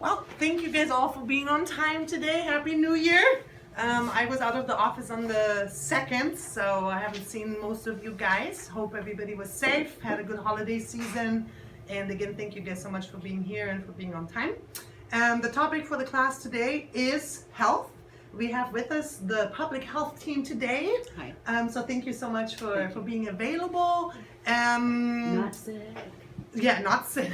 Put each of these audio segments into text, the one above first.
Well, thank you guys all for being on time today. Happy New Year. I was out of the office on the 2nd, so I haven't seen most of you guys. Hope everybody was safe, had a good holiday season. And again, thank you guys so much for being here and for being on time. The topic for the class today is health. We have with us the public health team today. Hi. So thank you so much for being available. Not sick. Yeah, not sick.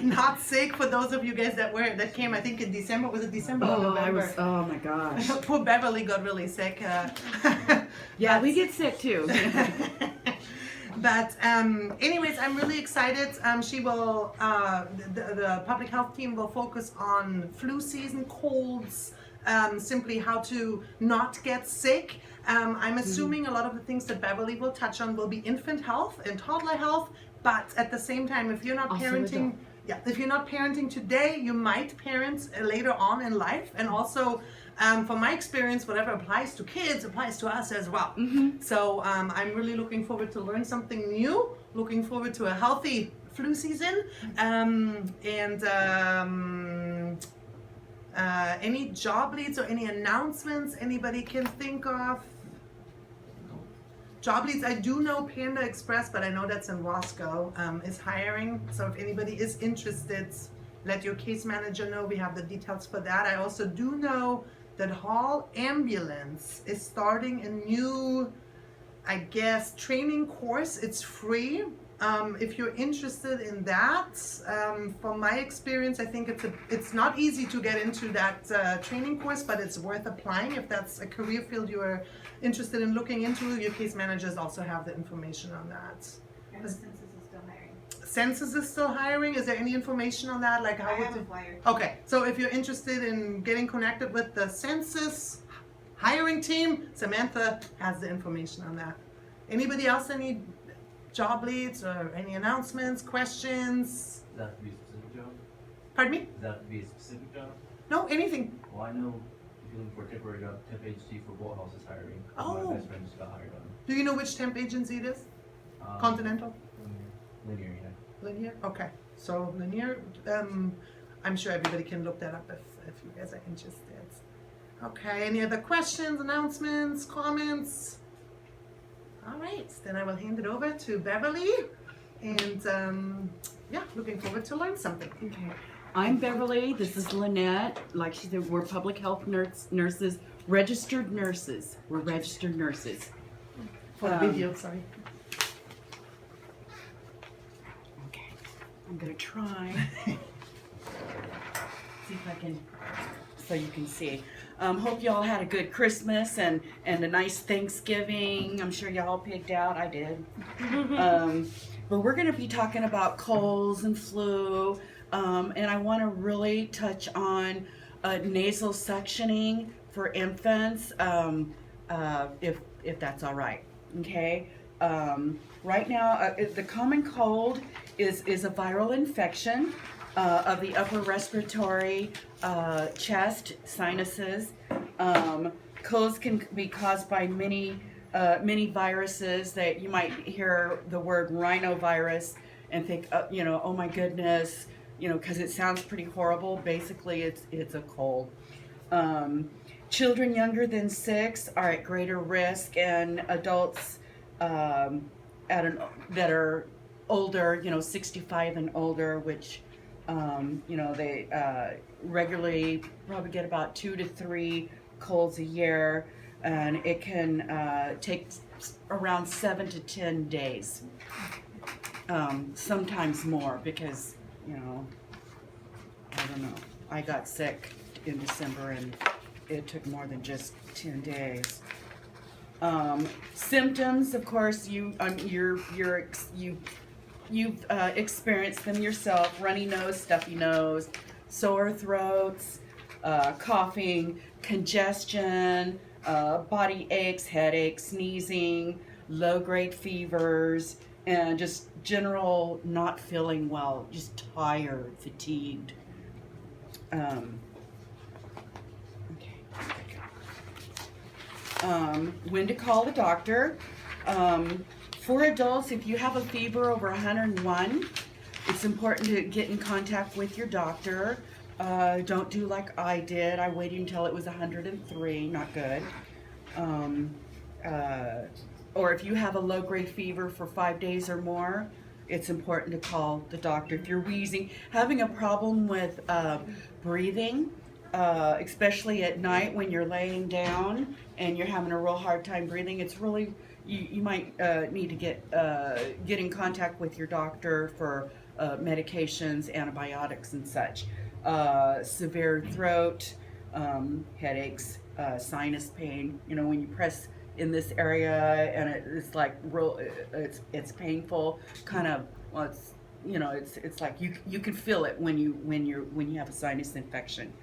Not sick for those of you guys that came. I think in December. Was it December or November? Oh my gosh. Poor Beverly got really sick. Yeah, we get sick too. But anyways, I'm really excited. She will. The public health team will focus on flu season, colds. Simply how to not get sick. I'm assuming a lot of the things that Beverly will touch on will be infant health and toddler health. But at the same time, if you're not Also parenting, if you're not parenting today, you might parent later on in life. And also, from my experience, whatever applies to kids applies to us as well. So I'm really looking forward to learn something new. Looking forward to a healthy flu season. Any job leads or any announcements anybody can think of? Job leads, I do know Panda Express, but I know that's in Wasco, is hiring. So if anybody is interested, let your case manager know. We have the details for that. I also do know that Hall Ambulance is starting a new, I guess, training course. It's free. If you're interested in that, from my experience, I think it's not easy to get into that training course, but it's worth applying if that's a career field you are interested in looking into. Your case managers also have the information on that. And the census is still hiring. Census is still hiring. Is there any information on that? Like how I would have a flyer. Okay, so if you're interested in getting connected with the census hiring team, Samantha has the information on that. Anybody else any job leads or any announcements, questions? Does that have to be a specific job? Pardon me? Does that have to be a specific job? No, anything. Well, I know if you're looking for a temporary job, temp agency for Boathouse is hiring. Oh. My best friend just got hired on. Do you know which temp agency it is? Continental? Linear, yeah. Linear? Okay. So Linear, I'm sure everybody can look that up if you guys are interested. Okay, any other questions, announcements, comments? All right, then I will hand it over to Beverly. And yeah, looking forward to learn something. Okay. I'm Beverly. This is Lynette. Like she said, we're public health nurses, registered nurses. We're registered nurses. For the video, sorry. Okay. I'm gonna try. See if I can, so you can see. Hope y'all had a good Christmas and a nice Thanksgiving. I'm sure y'all pigged out. I did. But we're going to be talking about colds and flu. And I want to really touch on nasal suctioning for infants, if that's all right. Okay. Right now, the common cold is a viral infection of the upper respiratory, chest, sinuses. Colds can be caused by many viruses that you might hear the word rhinovirus and think, oh my goodness, because it sounds pretty horrible. Basically, it's a cold. Children younger than 6 are at greater risk, and adults that are older, 65 and older, which they regularly probably get about 2 to 3 colds a year, and it can take around 7 to 10 days, sometimes more, because I don't know, I got sick in December and it took more than just 10 days. Symptoms, of course, you've experienced them yourself: runny nose, stuffy nose, sore throats, coughing, congestion, body aches, headaches, sneezing, low-grade fevers, and just general not feeling well, just tired, fatigued. When to call the doctor. For adults, if you have a fever over 101, it's important to get in contact with your doctor. Don't do like I did. I waited until it was 103. Not good. Um, uh, or if you have a low-grade fever for 5 days or more, it's important to call the doctor. If you're wheezing, having a problem with breathing, especially at night when you're laying down and you're having a real hard time breathing, it's really you might need to get in contact with your doctor for medications, antibiotics, and such. Severe throat, headaches, sinus pain. You know, when you press in this area and it's like real, it's painful. Kind of, well, it's like you can feel it when you have a sinus infection.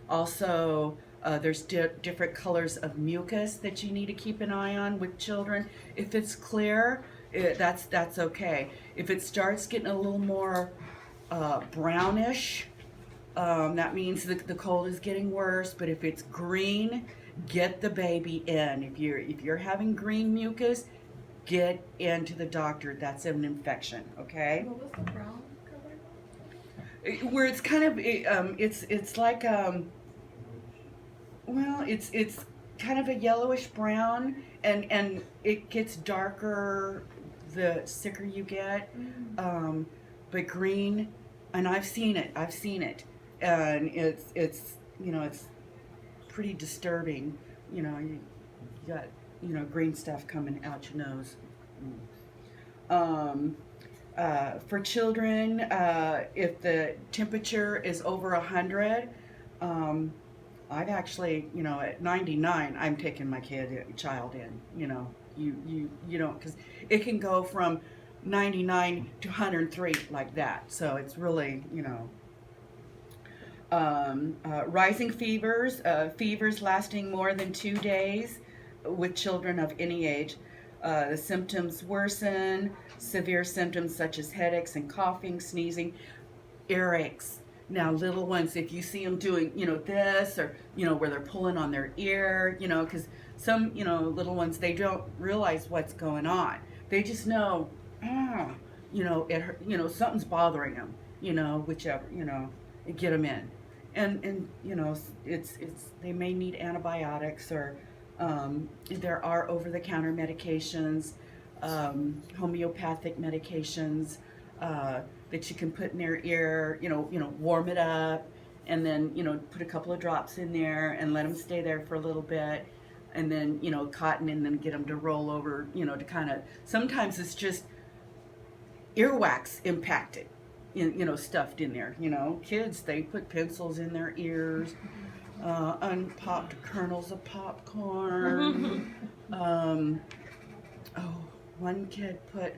Also, there's different colors of mucus that you need to keep an eye on with children. If it's clear, that's okay. If it starts getting a little more brownish, that means the cold is getting worse. But if it's green, get the baby in. If you're having green mucus, get into the doctor. That's an infection. Okay. What was the brown color? Where it's kind of it's like well, it's kind of a yellowish brown, and it gets darker the sicker you get. But green, and I've seen it, and it's it's pretty disturbing. You got green stuff coming out your nose. For children, if the temperature is over 100, I've actually, at 99, I'm taking my child in. You don't, because it can go from 99 to 103 like that. So it's really, rising fevers, fevers lasting more than 2 days with children of any age. The symptoms worsen, severe symptoms such as headaches and coughing, sneezing, earaches. Now, little ones, if you see them doing, this, or, where they're pulling on their ear, because some, little ones, they don't realize what's going on. They just know, it hurt, something's bothering them, whichever, get them in. And it's they may need antibiotics, or there are over-the-counter medications, homeopathic medications, that you can put in their ear, warm it up, and then, put a couple of drops in there and let them stay there for a little bit, and then, cotton, and then get them to roll over, to kind of, sometimes it's just earwax impacted, stuffed in there, kids, they put pencils in their ears, unpopped kernels of popcorn, one kid put,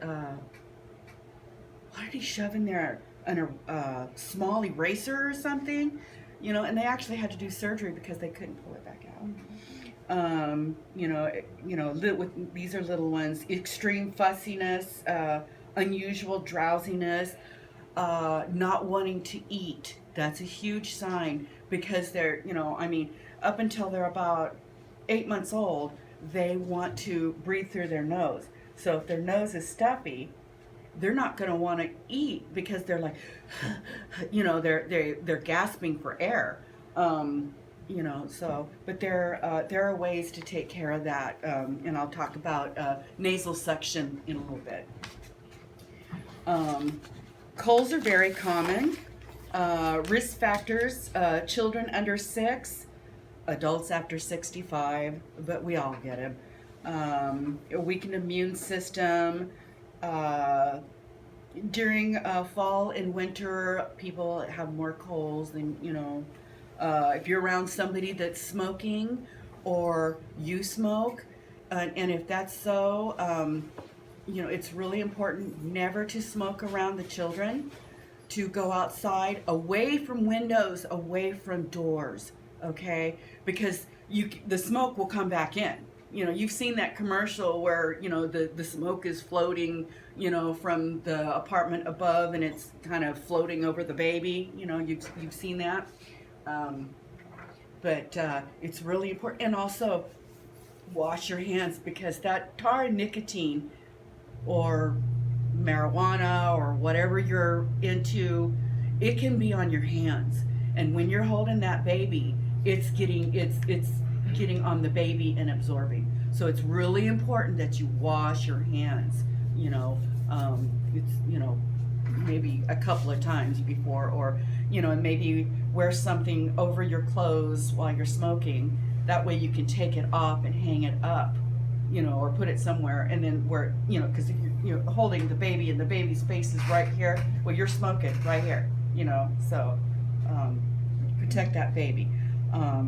what did he shove in there? A small eraser or something, and they actually had to do surgery because they couldn't pull it back out. These are little ones. Extreme fussiness, unusual drowsiness, not wanting to eat. That's a huge sign, because they're, up until they're about 8 months old, they want to breathe through their nose. So if their nose is stuffy, they're not going to want to eat, because they're like, they're gasping for air. But there are ways to take care of that, and I'll talk about nasal suction in a little bit. Colds are very common. Risk factors: children under 6, adults after 65, but we all get them. A weakened immune system. During fall and winter, people have more colds than, if you're around somebody that's smoking, or you smoke, and if that's so, it's really important never to smoke around the children, to go outside, away from windows, away from doors, okay? Because the smoke will come back in. You've seen that commercial where, the smoke is floating, from the apartment above, and it's kind of floating over the baby. You've seen that. But it's really important. And also, wash your hands, because that tar and nicotine, or marijuana, or whatever you're into, it can be on your hands. And when you're holding that baby, it's getting on the baby and absorbing. So it's really important that you wash your hands. It's maybe a couple of times before, or and maybe wear something over your clothes while you're smoking. That way you can take it off and hang it up, or put it somewhere, and then where, because if you're holding the baby and the baby's face is right here, well, you're smoking right here, so protect that baby,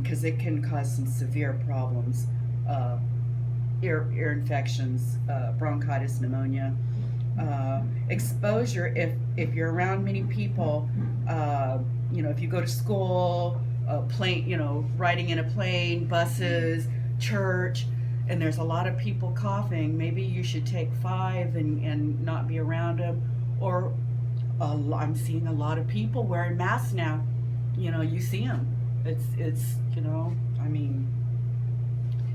because it can cause some severe problems, ear infections, bronchitis, pneumonia. Exposure, if you're around many people, if you go to school, plane, riding in a plane, buses, church, and there's a lot of people coughing, maybe you should take 5 and not be around them. Or I'm seeing a lot of people wearing masks now. You see them. It's I mean,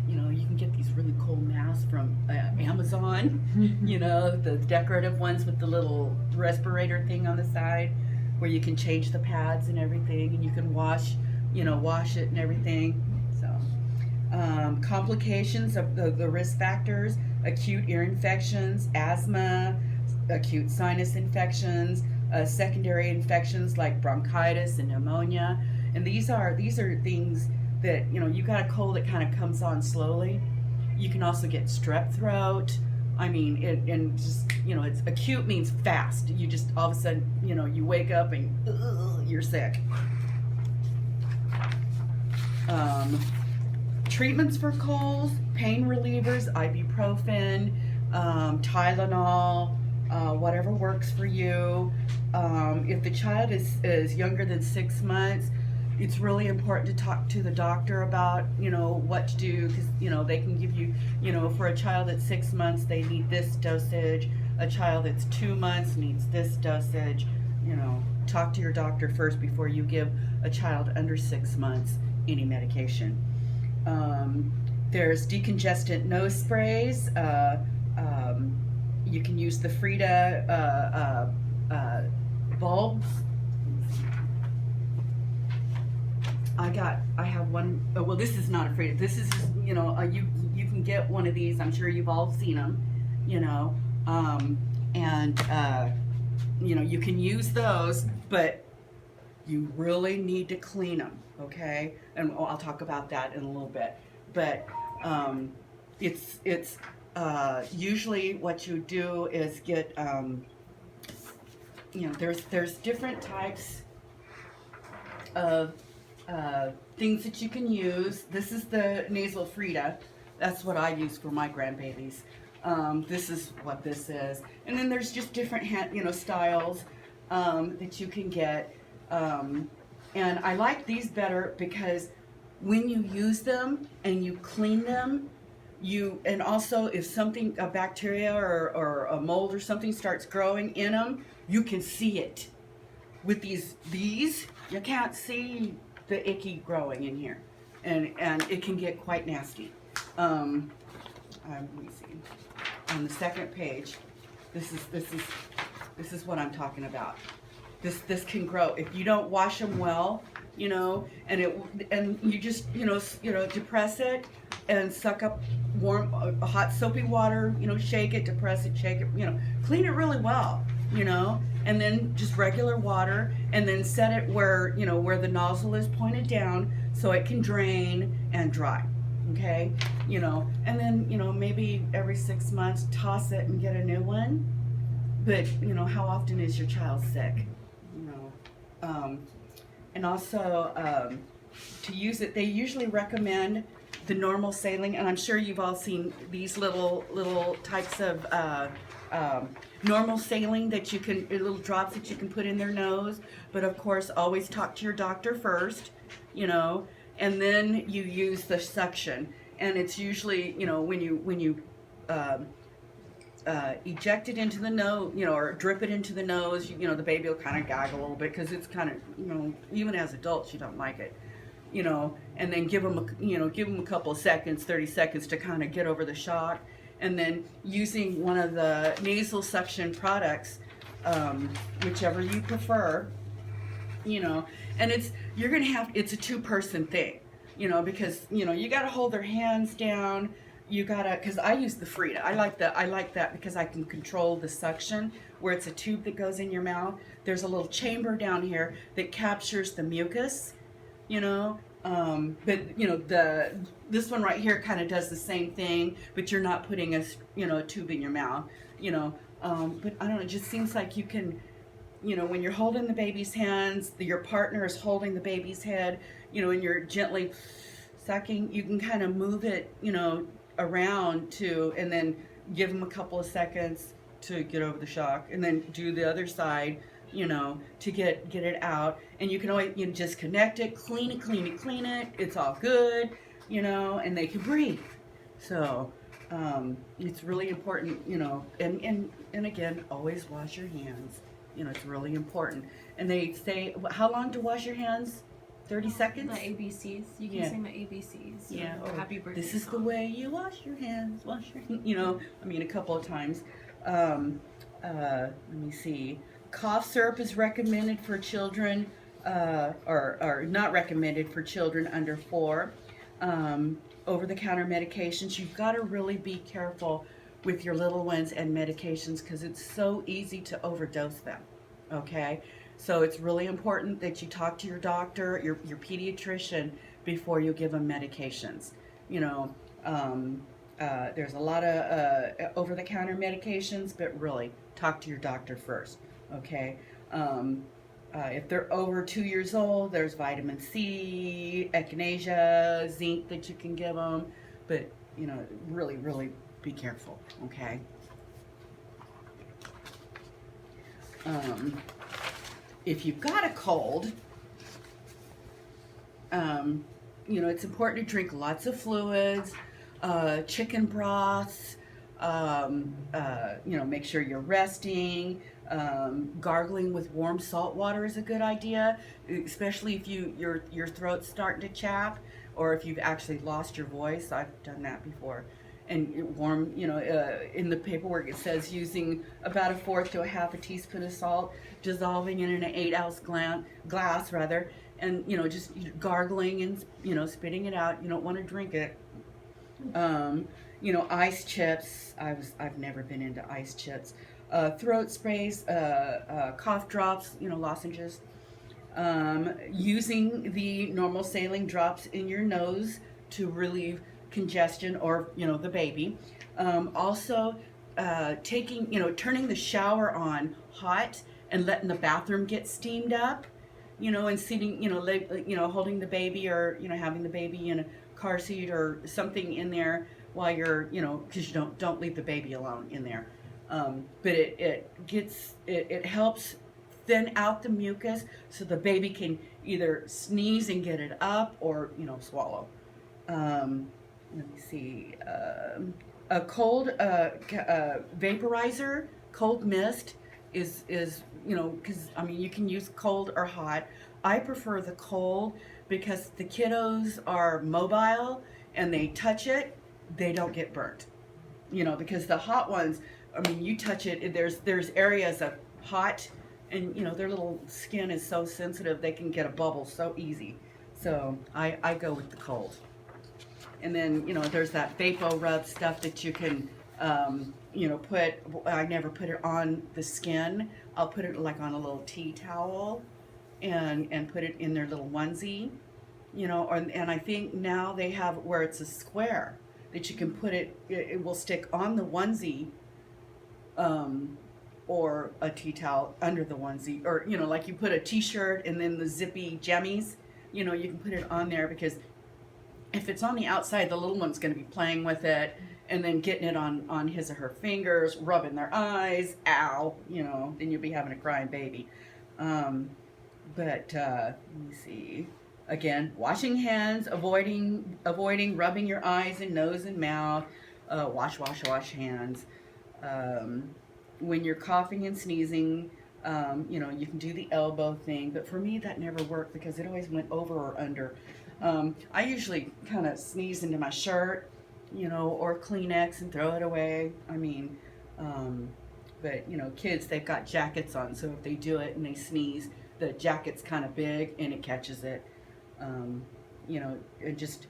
you can get these really cool masks from Amazon, the decorative ones with the little respirator thing on the side, where you can change the pads and everything, and you can wash it and everything. So, complications of the risk factors: acute ear infections, asthma, acute sinus infections, secondary infections like bronchitis and pneumonia. And these are things that, you got a cold that kind of comes on slowly. You can also get strep throat. I mean, it's acute means fast. You just all of a sudden, you wake up and you're sick. Treatments for colds: pain relievers, ibuprofen, Tylenol, whatever works for you. If the child is younger than 6 months, it's really important to talk to the doctor about, what to do, because, they can give you, for a child that's 6 months, they need this dosage. A child that's 2 months needs this dosage. Talk to your doctor first before you give a child under 6 months any medication. There's decongestant nose sprays. You can use the Frida bulbs. I have one. Oh, well, this is not a Frida. This is, you can get one of these. I'm sure you've all seen them, you can use those, but you really need to clean them, okay? And I'll talk about that in a little bit. But it's usually what you do is get, there's different types of things that you can use. This is the nasal Frida. That's what I use for my grandbabies. This is what this is. And then there's just different styles that you can get. And I like these better because when you use them and you clean them, and also if a bacteria or a mold or something starts growing in them, you can see it. With these you can't see the icky growing in here, and it can get quite nasty. Let me see. On the second page, this is what I'm talking about. This can grow if you don't wash them well, and you just depress it and suck up warm hot soapy water, shake it, depress it, shake it, clean it really well, and then just regular water, and then set it where the nozzle is pointed down so it can drain and dry. Okay, and then maybe every 6 months toss it and get a new one. But how often is your child sick? And also to use it, they usually recommend the normal saline, and I'm sure you've all seen these little types of normal saline that you can, little drops that you can put in their nose. But of course, always talk to your doctor first, and then you use the suction. And it's usually, when you eject it into the nose, or drip it into the nose, the baby will kind of gag a little bit because it's kind of, even as adults, you don't like it, and then give them a couple of seconds, 30 seconds to kind of get over the shock. And then using one of the nasal suction products, whichever you prefer, you know, and it's a two-person thing, you know, because, you know, you got to hold their hands down. You gotta, because I use the Frida. I like that because I can control the suction where it's a tube that goes in your mouth. There's a little chamber down here that captures the mucus, you know. But you know, this one right here kind of does the same thing, but you're not putting a tube in your mouth, you know. But I don't know, it just seems like you can, you know, when you're holding the baby's hands, your partner is holding the baby's head, you know, and you're gently sucking, you can kind of move it, you know, around to, and then give them a couple of seconds to get over the shock, and then do the other side, you know, to get it out. And you can always, you know, just connect it, clean it, it's all good, you know, and they can breathe. So it's really important, you know, and again, always wash your hands, you know, it's really important. And they say, how long to wash your hands? 30 seconds? The ABCs. You can sing the ABCs. Yeah. Or happy birthday. This is song. the way you wash your hands. You know, I mean, a couple of times. Let me see. Cough syrup is recommended for children, or not recommended for children under 4. Over-the-counter medications. You've got to really be careful with your little ones and medications because it's so easy to overdose them. Okay. So it's really important that you talk to your doctor, your pediatrician, before you give them medications. You know, there's a lot of over-the-counter medications, but really, talk to your doctor first, okay? If they're over 2 years old, there's vitamin C, echinacea, zinc that you can give them, but, you know, really, really be careful, okay? If you've got a cold, you know, it's important to drink lots of fluids, chicken broths, you know, make sure you're resting. Gargling with warm salt water is a good idea, especially if your throat's starting to chap, or if you've actually lost your voice. I've done that before. And warm, you know, in the paperwork it says using about 1/4 to 1/2 teaspoon of salt, dissolving it in an 8-ounce glass rather, and, you know, just gargling and, you know, spitting it out. You don't want to drink it. You know, ice chips. I've never been into ice chips. Throat sprays, cough drops, you know, lozenges. Using the normal saline drops in your nose to relieve congestion, or, you know, the baby. Also, taking, you know, turning the shower on hot and letting the bathroom get steamed up, you know, and sitting, you know, holding the baby, or, you know, having the baby in a car seat or something in there while you're, you know, because you don't leave the baby alone in there. But it helps thin out the mucus so the baby can either sneeze and get it up, or, you know, swallow. Let me see. A cold vaporizer, cold mist is, you know, because, I mean, you can use cold or hot. I prefer the cold because the kiddos are mobile and they touch it, they don't get burnt. You know, because the hot ones, I mean, you touch it, there's areas of hot, and, you know, their little skin is so sensitive, they can get a bubble so easy. So I go with the cold. And then, you know, there's that Vapo Rub stuff that you can, you know, I never put it on the skin. I'll put it like on a little tea towel and put it in their little onesie, you know, and I think now they have where it's a square that you can put it will stick on the onesie, or a tea towel under the onesie, or, you know, like you put a t-shirt and then the zippy jammies, you know, you can put it on there, because if it's on the outside, the little one's going to be playing with it and then getting it on his or her fingers, rubbing their eyes, ow, you know, then you'll be having a crying baby. But let me see. Again, washing hands, avoiding rubbing your eyes and nose and mouth. Wash hands. When you're coughing and sneezing, you know, you can do the elbow thing, but for me that never worked because it always went over or under. I usually kind of sneeze into my shirt, you know, or Kleenex and throw it away. I mean, but, you know, kids, they've got jackets on, so if they do it and they sneeze, the jacket's kind of big and it catches it. You know, and just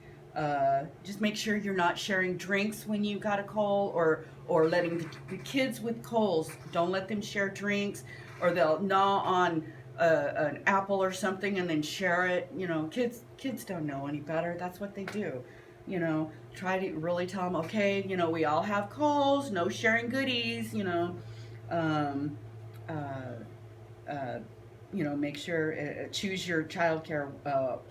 make sure you're not sharing drinks when you got a cold, or letting the kids with colds, don't let them share drinks, or they'll gnaw on an apple or something and then share it. You know, kids don't know any better. That's what they do. You know, try to really tell them, okay, you know, we all have colds, no sharing goodies, you know. You know, make sure, choose your childcare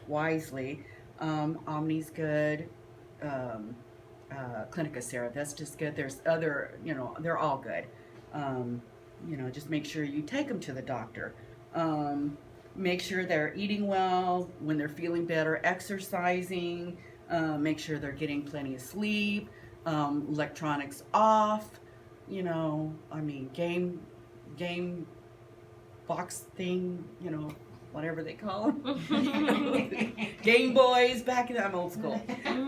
wisely. Omni's good. Clinica Sarah, that's just good. There's other, you know, they're all good. You know, just make sure you take them to the doctor. Make sure they're eating well, when they're feeling better, exercising. Make sure they're getting plenty of sleep. Electronics off. You know, I mean, game box thing, you know, whatever they call them. Game Boys, back in, I'm old school.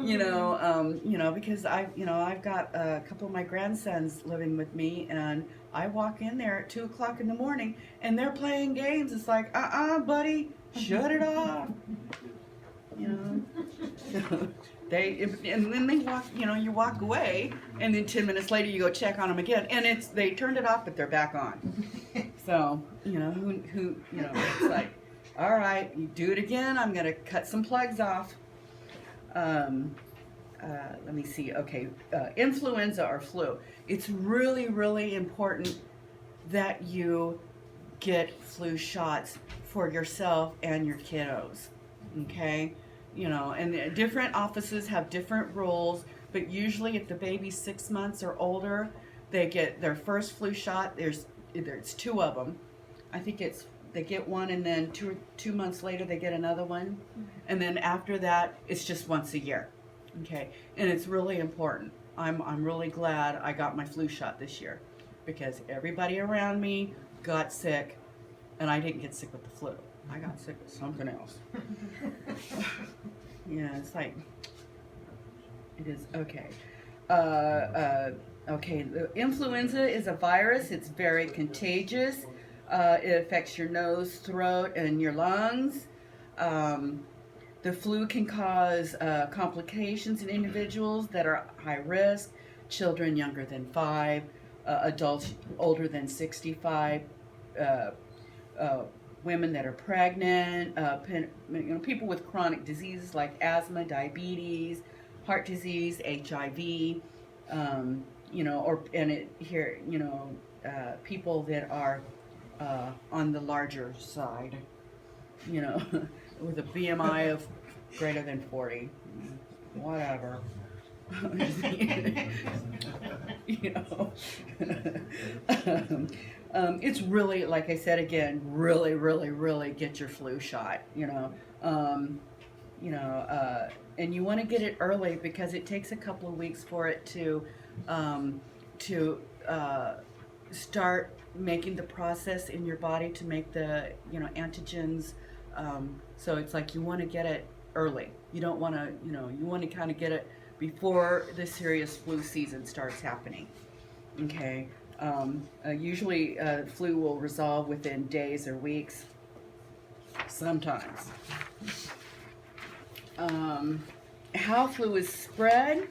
You know, because I've got a couple of my grandsons living with me, and I walk in there at 2 o'clock in the morning and they're playing games. It's like, buddy, shut it off. You know. And then they walk, you know, you walk away, and then 10 minutes later you go check on them again, and they turned it off, but they're back on. So, you know, who you know, it's like, all right, you do it again, I'm gonna cut some plugs off. Let me see. Okay, influenza or flu. It's really, really important that you get flu shots for yourself and your kiddos. Okay. You know, and different offices have different rules, but usually if the baby's 6 months or older, they get their first flu shot. It's 2 of them. I think they get one, and then two months later they get another one, and then after that it's just once a year. Okay, and it's really important. I'm really glad I got my flu shot this year, because everybody around me got sick, and I didn't get sick with the flu. I got sick with something else. Yeah, it's like, it is, okay. Okay, the influenza is a virus. It's very contagious. It affects your nose, throat, and your lungs. The flu can cause complications in individuals that are high risk, children younger than 5, adults older than 65, women that are pregnant, you know, people with chronic diseases like asthma, diabetes, heart disease, HIV, you know, you know, people that are on the larger side, you know, with a BMI of greater than 40, whatever. You know. It's really, like I said again, really, really, really get your flu shot, you know. And you want to get it early, because it takes a couple of weeks for it to start making the process in your body to make the, you know, antigens. So it's like you want to get it early. You don't want to, you know, you want to kind of get it before the serious flu season starts happening. Okay. Usually flu will resolve within days or weeks, sometimes. How flu is spread.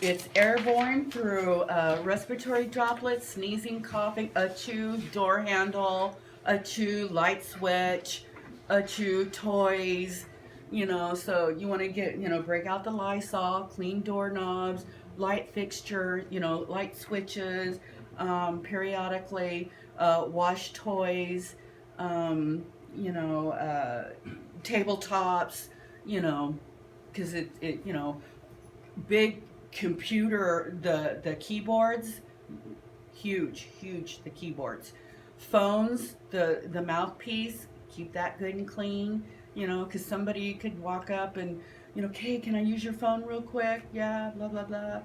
It's airborne through respiratory droplets, sneezing, coughing, achoo, door handle, achoo, light switch, achoo, toys, you know, so you want to get, you know, break out the Lysol, clean doorknobs, light fixture, you know, light switches, periodically, wash toys, you know, tabletops, you know, because it, you know, big computer, the keyboards, huge, the keyboards. Phones, the mouthpiece, keep that good and clean, you know, because somebody could walk up and, you know, okay, can I use your phone real quick? Yeah, blah, blah, blah.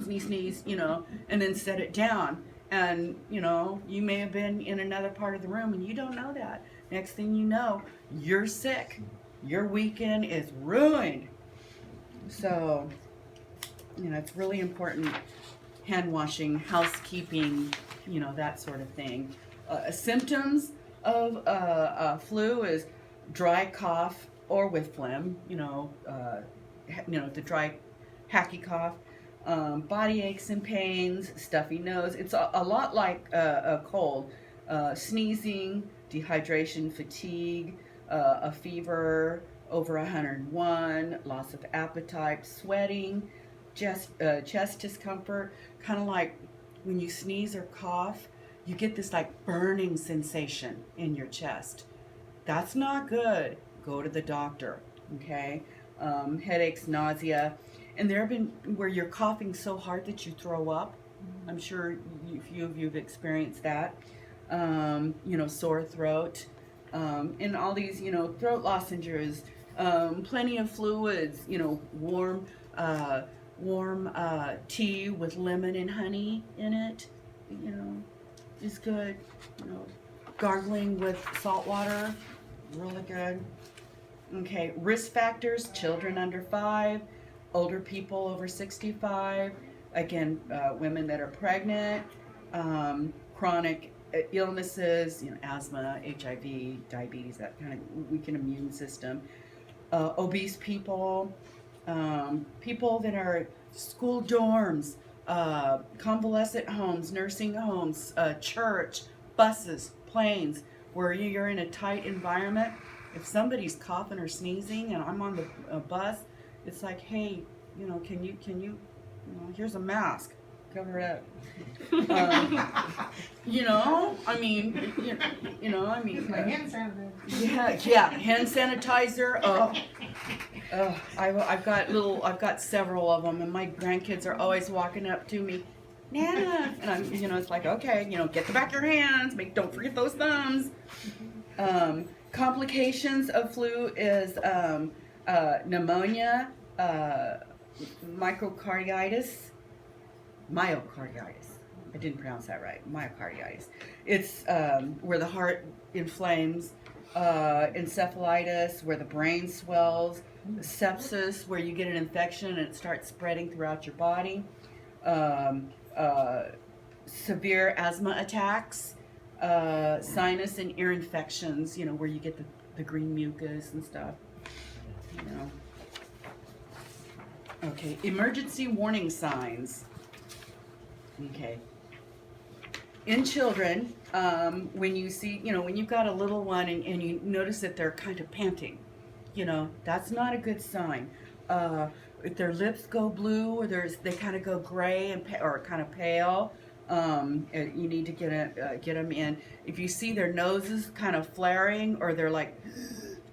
Sneeze, you know, and then set it down. And, you know, you may have been in another part of the room and you don't know that. Next thing you know, you're sick. Your weekend is ruined. So, you know, it's really important. Hand washing, housekeeping, you know, that sort of thing. Symptoms of flu is dry cough or with phlegm. The dry, hacky cough. Body aches and pains, stuffy nose. It's a lot like a cold. Sneezing, dehydration, fatigue, a fever over 101, loss of appetite, sweating, chest discomfort, kind of like when you sneeze or cough, you get this like burning sensation in your chest. That's not good. Go to the doctor, okay? Headaches, nausea, and there have been where you're coughing so hard that you throw up. I'm sure a few of you've experienced that. Sore throat, and all these, throat lozenges, plenty of fluids, warm tea with lemon and honey in it, is good. Gargling with salt water, really good. Okay, risk factors: children under 5, older people over 65, again, women that are pregnant, chronic illnesses, asthma, HIV, diabetes, that kind of weakened immune system, obese people, people that are school dorms, convalescent homes, nursing homes, church, buses, planes, where you're in a tight environment. If somebody's coughing or sneezing and I'm on the bus, it's like, hey, can you, here's a mask, cover it up. Hand sanitizer. I've got several of them, and my grandkids are always walking up to me, Nana, and I'm, it's like, okay, get the back of your hands, don't forget those thumbs. Complications of flu is pneumonia, myocarditis. I didn't pronounce that right. Myocarditis. It's where the heart inflames, encephalitis, where the brain swells, sepsis, where you get an infection and it starts spreading throughout your body, severe asthma attacks, sinus and ear infections, where you get the green mucus and stuff. Okay, emergency warning signs. Okay. In children, when you see, when you've got a little one and you notice that they're kind of panting, that's not a good sign. If their lips go blue or they kind of go gray or kind of pale, you need to get them in. If you see their noses kind of flaring or they're like,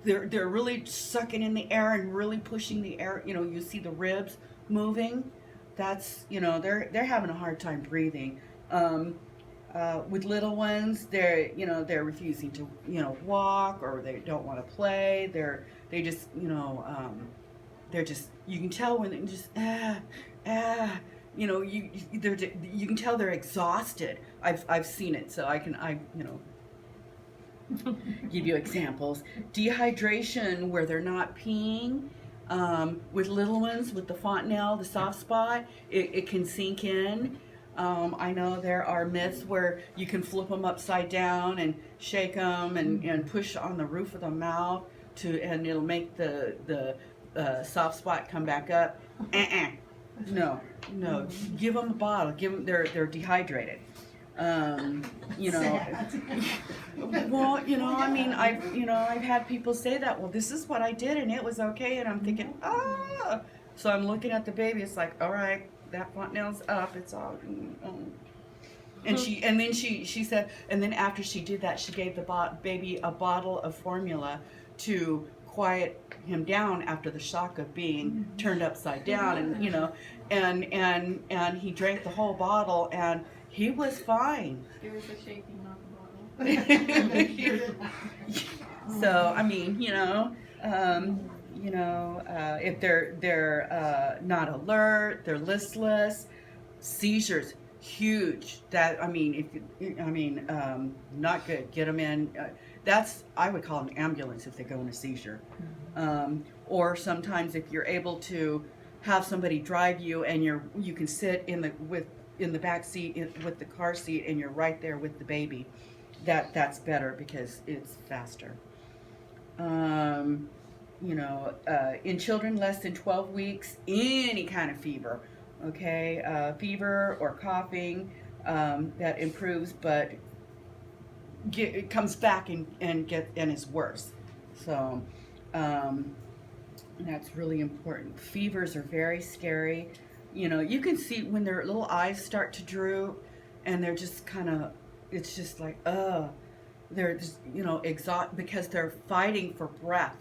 they're really sucking in the air and really pushing the air, you see the ribs moving, that's, they're having a hard time breathing. With little ones, they're refusing to, walk, or they don't want to play. They just, they're just, you can tell when they just, you can tell they're exhausted. I've seen it, so I give you examples. Dehydration, where they're not peeing. With little ones, with the fontanelle, the soft spot, it can sink in. I know there are myths where you can flip them upside down and shake them and push on the roof of the mouth and it'll make the soft spot come back up. No. Give them a bottle. They're dehydrated. I've had people say that, well, this is what I did and it was okay, and I'm thinking, so I'm looking at the baby, it's like, all right, that fontanelle's up, it's all, and then she said, and then after she did that, she gave the baby a bottle of formula to quiet him down after the shock of being turned upside down, and and he drank the whole bottle and he was fine. It was a shaking, not the bottle. So if they're not alert, they're listless, seizures, huge. Not good. Get them in. I would call an ambulance if they go in a seizure. Or sometimes if you're able to have somebody drive you and you can sit in the back seat with the car seat and you're right there with the baby. that's better because it's faster. In children less than 12 weeks, any kind of fever, okay, fever or coughing, that improves, but it comes back and is worse. So that's really important. Fevers are very scary. You can see when their little eyes start to droop, and they're just kind of, it's just like, they're just, exhaust because they're fighting for breath,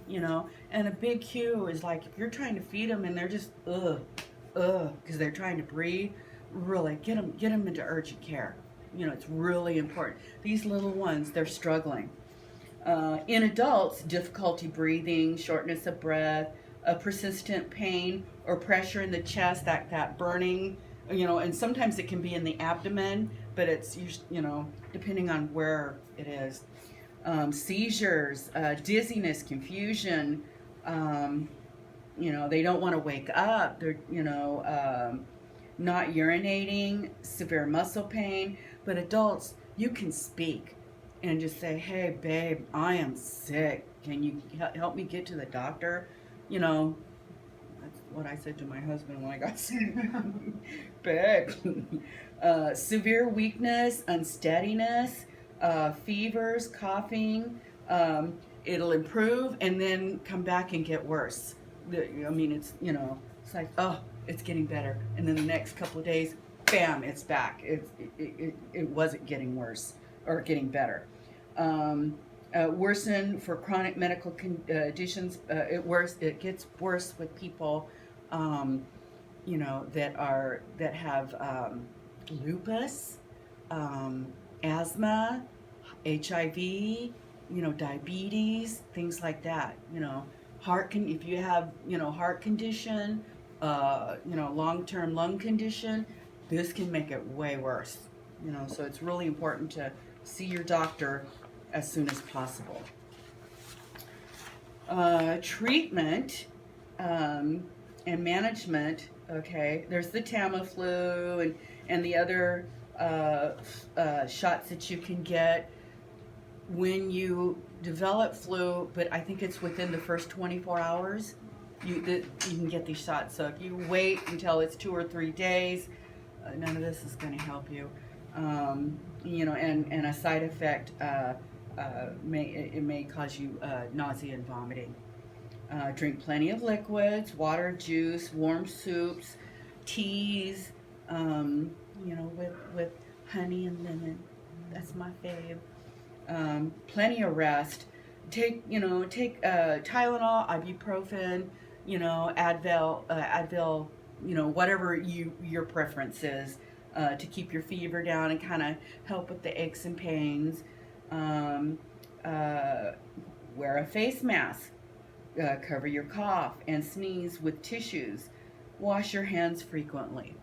And a big cue is like if you're trying to feed them and they're just because they're trying to breathe, really get them into urgent care. It's really important. These little ones, they're struggling. In adults, difficulty breathing, shortness of breath, persistent pain or pressure in the chest, that burning, and sometimes it can be in the abdomen, but it's, depending on where it is. Seizures, dizziness, confusion, they don't want to wake up, they're, not urinating, severe muscle pain. But adults, you can speak and just say, hey, babe, I am sick. Can you help me get to the doctor? That's what I said to my husband when I got sick. Babe. Severe weakness, unsteadiness, fevers, coughing. It'll improve and then come back and get worse. It's, it's like, oh, it's getting better. And then the next couple of days, bam, it's back. It wasn't getting worse or getting better. Worsen for chronic medical conditions. It gets worse with people, that have lupus, asthma, HIV, diabetes, things like that. If you have heart condition, long-term lung condition, this can make it way worse. So it's really important to see your doctor as soon as possible. Treatment and management. Okay, there's the Tamiflu and the other shots that you can get when you develop flu, but I think it's within the first 24 hours. You can get these shots. So if you wait until it's 2 or 3 days, none of this is going to help you. And a side effect may cause you nausea and vomiting. Drink plenty of liquids, water, juice, warm soups, teas, with honey and lemon. That's my fave. Plenty of rest. Take Tylenol, ibuprofen, Advil, whatever your preference is, to keep your fever down and kind of help with the aches and pains. Wear a face mask. Cover your cough and sneeze with tissues. Wash your hands frequently.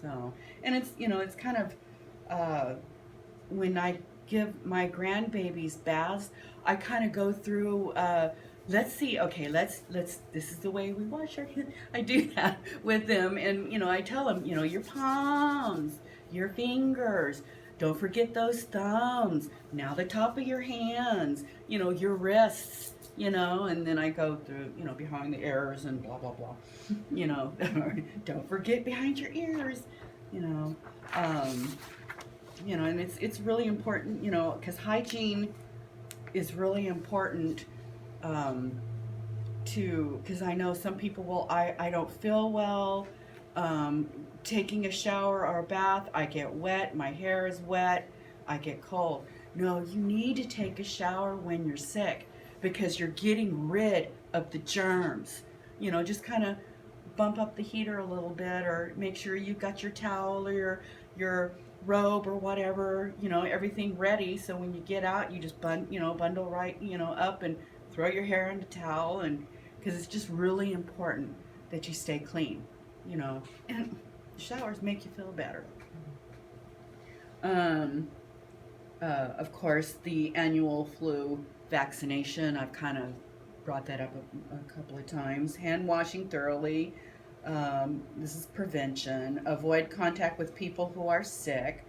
So, and it's kind of, when I give my grandbabies baths, I kind of go through, this is the way we wash our hands. I do that with them, and, I tell them, your palms, your fingers, don't forget those thumbs, now the top of your hands, your wrists, and then I go through, behind the ears and blah, blah, blah, don't forget behind your ears, and it's really important, because hygiene is really important, because I know some people I don't feel well, taking a shower or a bath, I get wet, my hair is wet, I get cold. No, you need to take a shower when you're sick, because you're getting rid of the germs. Just kind of bump up the heater a little bit, or make sure you've got your towel or your robe or whatever, everything ready, so when you get out, you just bundle right, up and throw your hair in the towel, and because it's just really important that you stay clean, and showers make you feel better. Of course, the annual flu vaccination, I've kind of brought that up a couple of times. Hand washing thoroughly. This is prevention. Avoid contact with people who are sick.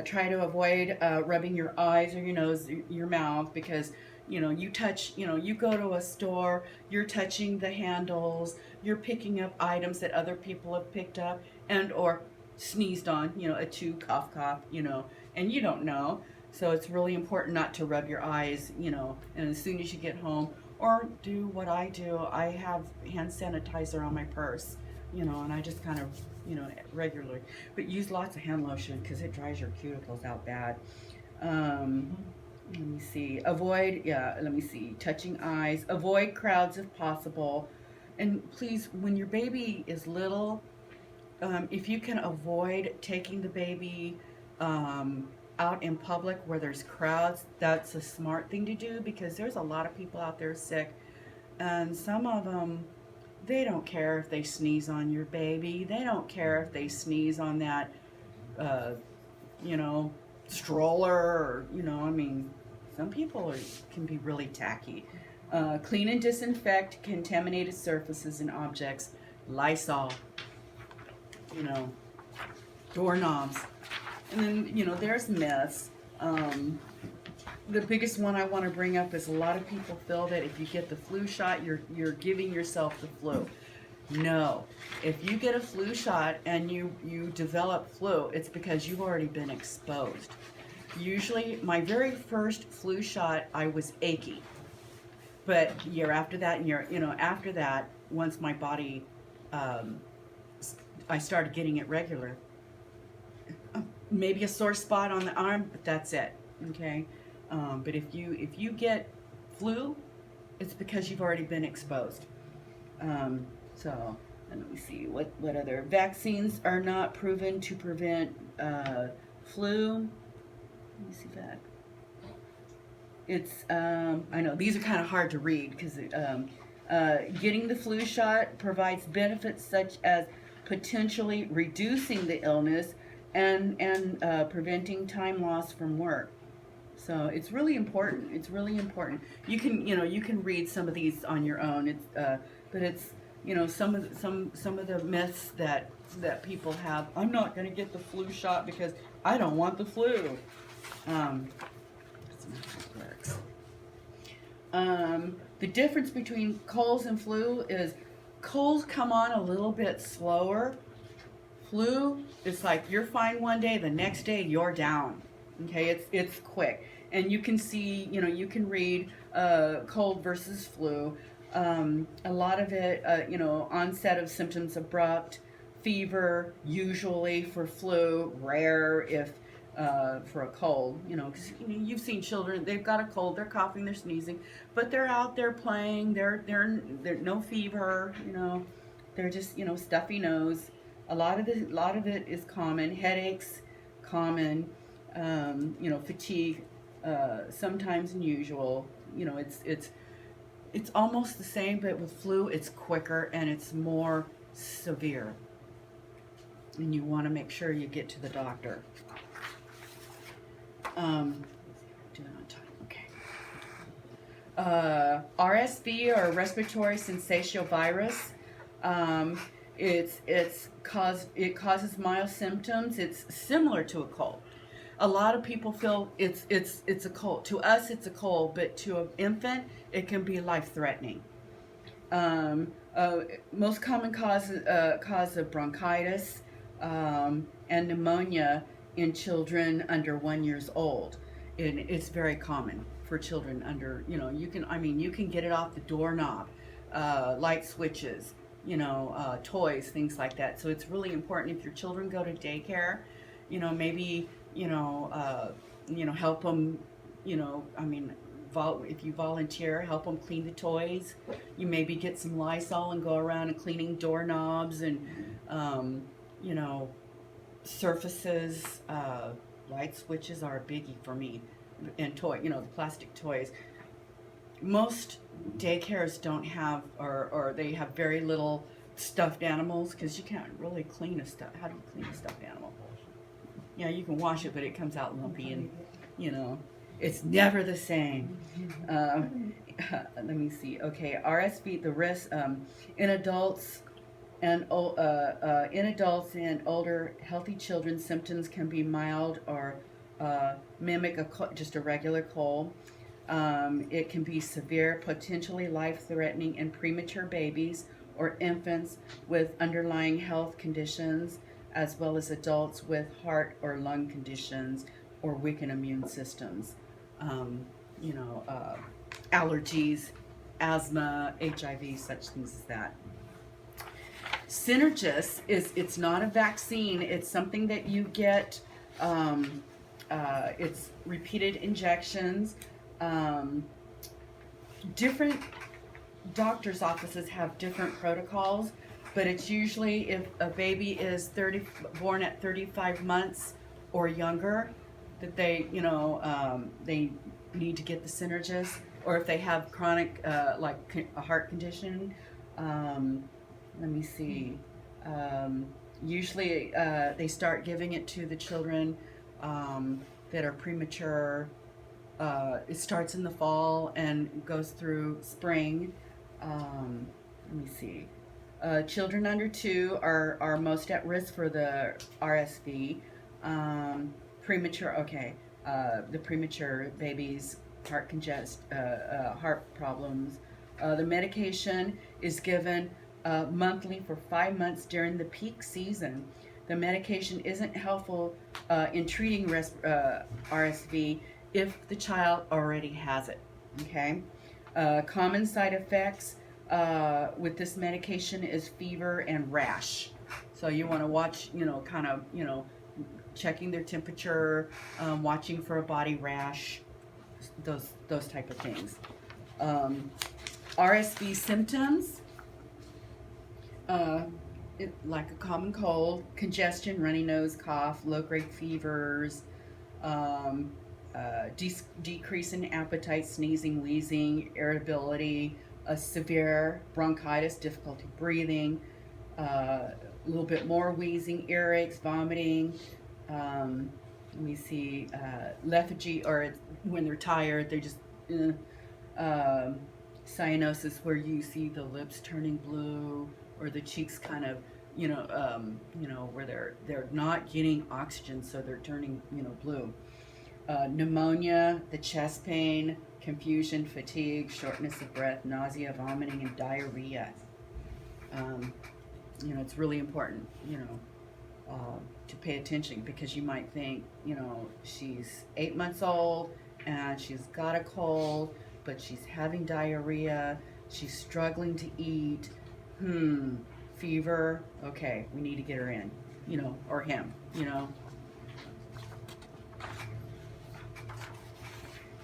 try to avoid rubbing your eyes or your nose, your mouth, because you touch, you go to a store, you're touching the handles, you're picking up items that other people have picked up and or sneezed on, a chew, cough, and you don't know. So it's really important not to rub your eyes, and as soon as you get home, or do what I do, I have hand sanitizer on my purse, and I just kind of, regularly, but use lots of hand lotion because it dries your cuticles out bad. Let me see. Touching eyes. Avoid crowds if possible. And please, when your baby is little, if you can avoid taking the baby out in public where there's crowds, that's a smart thing to do, because there's a lot of people out there sick. And some of them, they don't care if they sneeze on your baby. They don't care if they sneeze on that, stroller, or, some people can be really tacky. Clean and disinfect contaminated surfaces and objects. Lysol, doorknobs. And then, there's myths. The biggest one I want to bring up is a lot of people feel that if you get the flu shot, you're giving yourself the flu. No. If you get a flu shot and you develop flu, it's because you've already been exposed. Usually, my very first flu shot, I was achy. But year after that, after that, once my body, I started getting it regular. Maybe a sore spot on the arm, but that's it. Okay. But if you get flu, it's because you've already been exposed. So let me see what other vaccines are not proven to prevent flu. Let me see that. It's I know these are kind of hard to read because getting the flu shot provides benefits such as potentially reducing the illness and preventing time lost from work. So it's really important. It's really important. You can read some of these on your own. It's but it's some of the myths that people have. I'm not going to get the flu shot because I don't want the flu. The difference between colds and flu is colds come on a little bit slower. Flu, it's like you're fine one day, the next day you're down. Okay, it's quick, and you can see, you can read cold versus flu. A lot of it, onset of symptoms abrupt, fever usually for flu, rare if for a cold. Because you've seen children, they've got a cold, they're coughing, they're sneezing, but they're out there playing, they're no fever, they're just stuffy nose. A lot of it is common. Headaches, common. Fatigue, sometimes unusual. It's almost the same, but with flu, it's quicker and it's more severe. And you want to make sure you get to the doctor. Do it on time, okay. RSV, or respiratory syncytial virus. It causes mild symptoms. It's similar to a cold. A lot of people feel it's a cold. To us, it's a cold, but to an infant, it can be life-threatening. Most common cause of bronchitis and pneumonia in children under 1 year old. And it's very common for children under, you can get it off the doorknob, light switches, toys, things like that. So it's really important if your children go to daycare, maybe, help them, if you volunteer, help them clean the toys. You maybe get some Lysol and go around and cleaning doorknobs and, surfaces. Light switches are a biggie for me, and the plastic toys. Most daycares don't have, or they have very little stuffed animals, because you can't really clean how do you clean a stuffed animal? Yeah, you can wash it, but it comes out lumpy, and it's never the same. Let me see. Okay, RSV, the risk in adults And in adults and older healthy children, symptoms can be mild or mimic just a regular cold. It can be severe, potentially life-threatening in premature babies or infants with underlying health conditions, as well as adults with heart or lung conditions or weakened immune systems. Allergies, asthma, HIV, such things as that. Synergis it's not a vaccine. It's something that you get. It's repeated injections. Different doctors' offices have different protocols, but it's usually if a baby is born at 35 months or younger, that they need to get the Synergis, or if they have chronic like a heart condition. Let me see. Usually they start giving it to the children that are premature. It starts in the fall and goes through spring. Let me see. Children under 2 are most at risk for the RSV. The premature babies, heart problems. The medication is given monthly for 5 months during the peak season. The medication isn't helpful in treating RSV if the child already has it. Okay. Common side effects with this medication is fever and rash. So you want to watch, checking their temperature, watching for a body rash, those type of things. RSV symptoms, like a common cold, congestion, runny nose, cough, low-grade fevers, decrease in appetite, sneezing, wheezing, irritability, severe bronchitis, difficulty breathing, a little bit more wheezing, earaches, vomiting. We see lethargy, or when they're tired, they're just cyanosis, where you see the lips turning blue or the cheeks kind of, where they're not getting oxygen, so they're turning, blue. Pneumonia, the chest pain, confusion, fatigue, shortness of breath, nausea, vomiting, and diarrhea. It's really important, to pay attention, because you might think, she's 8 months old and she's got a cold, but she's having diarrhea, she's struggling to eat, fever, okay, we need to get her in, or him,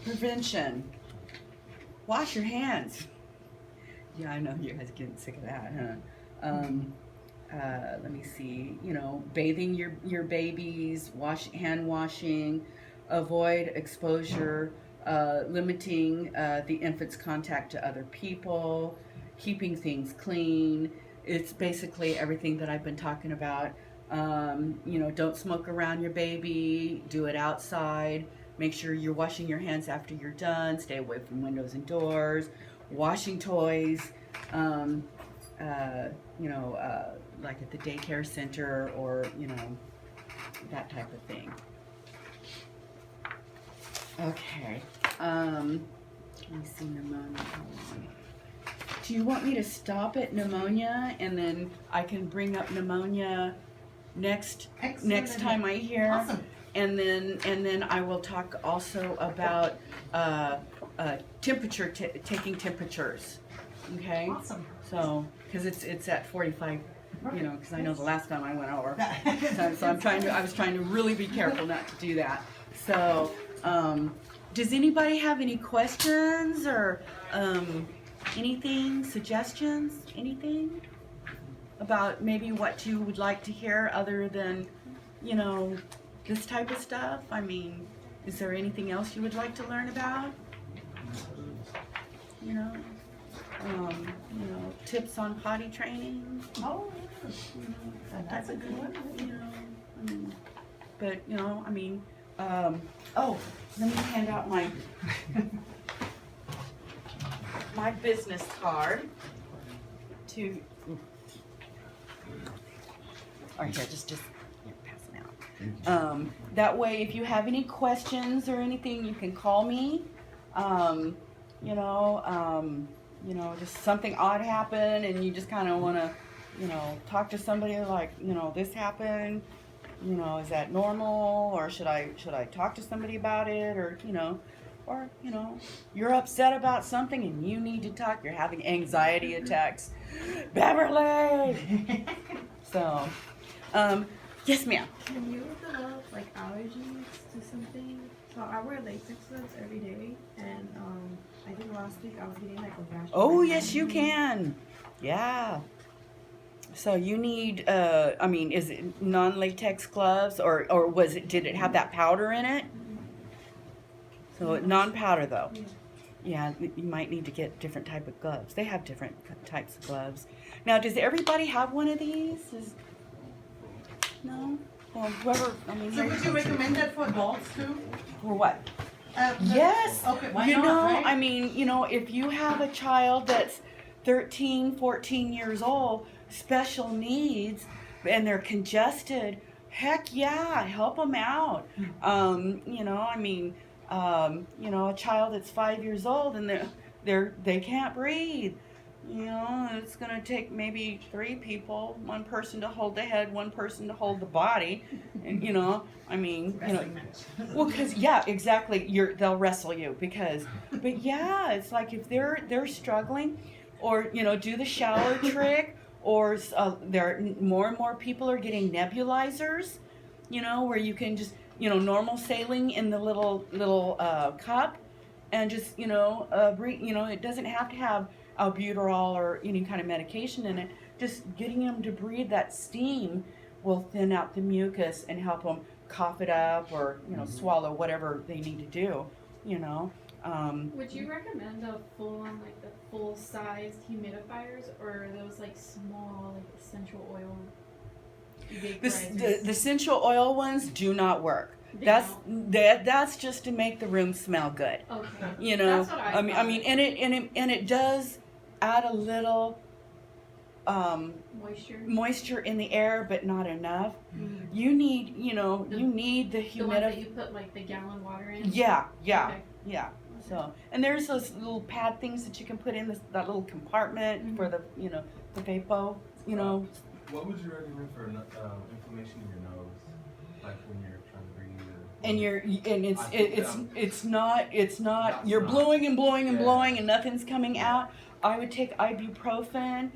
Prevention. Wash your hands. Yeah, I know you guys are getting sick of that, huh? Let me see, bathing your babies, hand washing, avoid exposure, limiting the infant's contact to other people, keeping things clean. It's basically everything that I've been talking about. Don't smoke around your baby, do it outside. Make sure you're washing your hands after you're done. Stay away from windows and doors. Washing toys, like at the daycare center, or, that type of thing. Okay. Let me see, pneumonia. Do you want me to stop at pneumonia, and then I can bring up pneumonia next time I hear? Awesome. And then I will talk also about temperature, taking temperatures. Okay. Awesome. So, because it's at 45, because I know the last time I went over. So I was trying to really be careful not to do that. So, does anybody have any questions or anything, suggestions, anything about maybe what you would like to hear other than, this type of stuff? I mean, is there anything else you would like to learn about? Tips on potty training. Oh, that's a good one. Let me hand out my my business card to Or here, just here, pass them out. Thank you. That way, if you have any questions or anything, you can call me. You know, just something odd happened, and you just kind of want to, talk to somebody like, this happened. Is that normal, or should I talk to somebody about it, or you're upset about something and you need to talk. You're having anxiety attacks, Beverly. So, yes, ma'am. Can you develop like allergies to something? So I wear latex gloves every day, and I think last week I was getting like a rash. Oh, yes, you can. Yeah. So you need, is it non-latex gloves, or did it have that powder in it? So non-powder though. Yeah. Yeah, you might need to get different type of gloves. They have different types of gloves. Now, does everybody have one of these? No? Well, whoever, So would you recommend that for adults too? or what? The- Yes. Okay, why not, right? If you have a child that's 13, 14 years old, special needs, and they're congested, heck yeah, help them out. A child that's 5 years old and they can't breathe. It's gonna take maybe 3 people, one person to hold the head, one person to hold the body, and well, because yeah, exactly. They'll wrestle you but yeah, it's like if they're struggling, or do the shower trick, or more and more people are getting nebulizers, where you can just normal saline in the little cup, and just breathe. It doesn't have to have albuterol or any kind of medication in it. Just getting them to breathe that steam will thin out the mucus and help them cough it up, or swallow whatever they need to do. Would you recommend the full-sized humidifiers, or those like small, like essential oil vaporizers? The essential oil ones do not work. They That's just to make the room smell good. Okay. That's what I thought. And it does add a little Moisture in the air, but not enough. Mm-hmm. You need the The ones that humidifier. you put like the gallon water in? Yeah. Okay. So, and there's those little pad things that you can put in that little compartment Mhm. for the the vapo. What would you recommend for inflammation in your nose, like when you're trying to breathe? And it's not you're not. blowing and blowing and Yeah. blowing and nothing's coming out. I would take ibuprofen,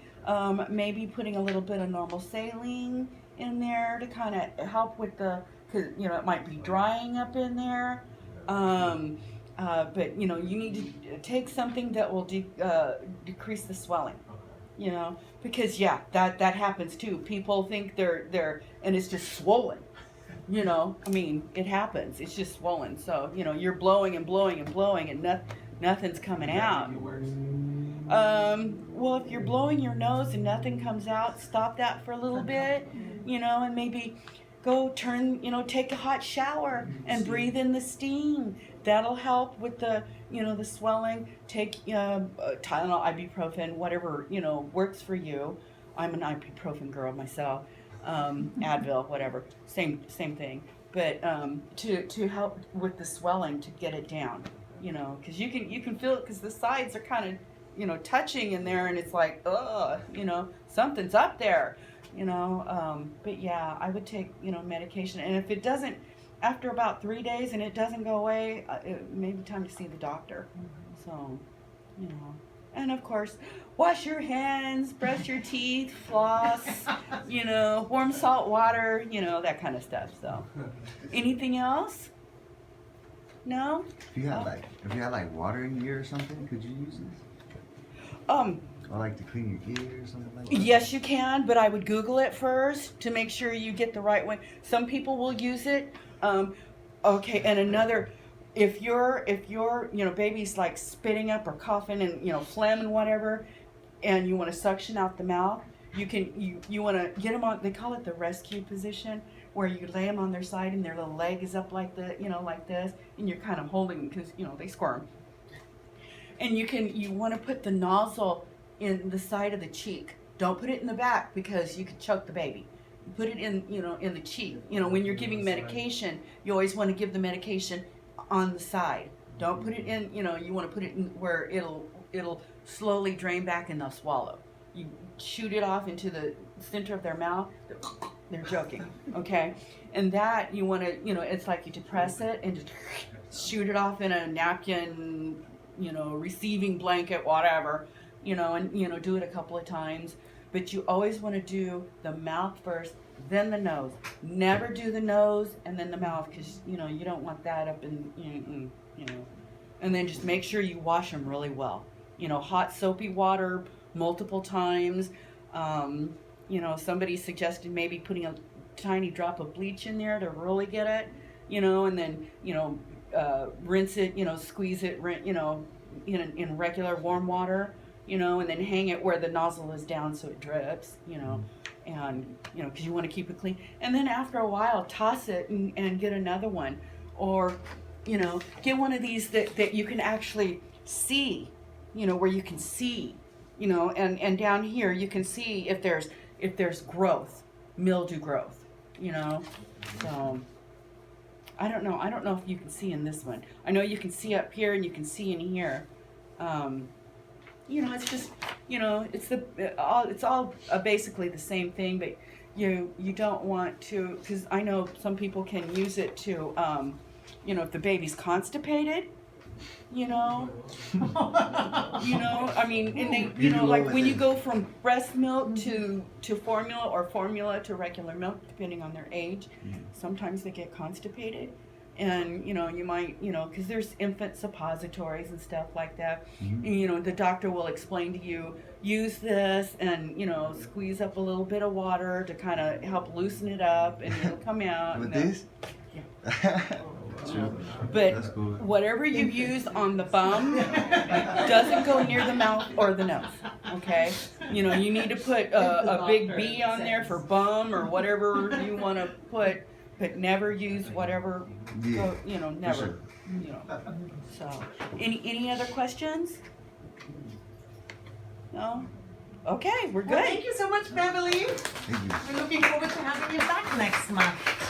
maybe putting a little bit of normal saline in there to kind of help with because it might be drying up in there. But you need to take something that will decrease the swelling. Because that happens too. People think they're and it's just swollen. It happens. It's just swollen. So you're blowing and blowing and blowing, and nothing's coming out. Well, if you're blowing your nose and nothing comes out, stop that for a little bit. And maybe go take a hot shower and breathe in the steam. That'll help with the the swelling. Take Tylenol, ibuprofen, whatever works for you. I'm an ibuprofen girl myself. Advil, whatever, same thing. But to help with the swelling, to get it down, because you can feel it, because the sides are kind of touching in there, and it's like something's up there. But yeah, I would take medication, and if it doesn't, after about 3 days and it doesn't go away, it may be time to see the doctor. So and of course, wash your hands, brush your teeth, floss, warm salt water, that kind of stuff. So anything else? No? If you had like water in your ear or something, could you use this? Or like to clean your ear or something like that? Yes, you can, but I would Google it first to make sure you get the right one. Some people will use it. Okay, and another, if your baby's like spitting up or coughing and phlegm and whatever, and you want to suction out the mouth, you want to get them on. They call it the rescue position, where you lay them on their side and their little leg is up like like this, and you're kind of holding, because they squirm. And you want to put the nozzle in the side of the cheek. Don't put it in the back, because you could choke the baby. put it in, in the cheek. When you're giving medication, you always want to give the medication on the side. Don't put it in, you want to put it in where it'll slowly drain back and they'll swallow. You shoot it off into the center of their mouth, they're joking, okay? And that you want to, it's like you depress it and just shoot it off in a napkin, receiving blanket, whatever, and, do it a couple of times. But you always want to do the mouth first, then the nose. Never do the nose and then the mouth, because, you don't want that up in, And then just make sure you wash them really well. Hot soapy water multiple times. Somebody suggested maybe putting a tiny drop of bleach in there to really get it, and then, rinse it, squeeze it, in regular warm water, and then hang it where the nozzle is down so it drips, and, because you want to keep it clean. And then after a while, toss it and get another one. Or, get one of these that you can actually see, where you can see, and down here you can see if there's growth, mildew growth, So I don't know if you can see in this one. I know you can see up here and you can see in here. It's just, it's all basically the same thing, but you don't want to, because I know some people can use it to, if the baby's constipated, I mean, and they, like when you go from breast milk to formula or formula to regular milk, depending on their age, sometimes they get constipated. And, you might, because there's infant suppositories and stuff like that. And, the doctor will explain to you, use this and, squeeze up a little bit of water to kind of help loosen it up and it'll come out. With this? Yeah. True. But That's cool. whatever you use on the bum doesn't go near the mouth or the nose, okay? You need to put a big B on there for bum or whatever you want to put, but never use whatever, Yeah. never. Sure. So, any other questions? No? Okay, we're Well, good. thank you so much, Beverly. Thank you. We're looking forward to having you back next month.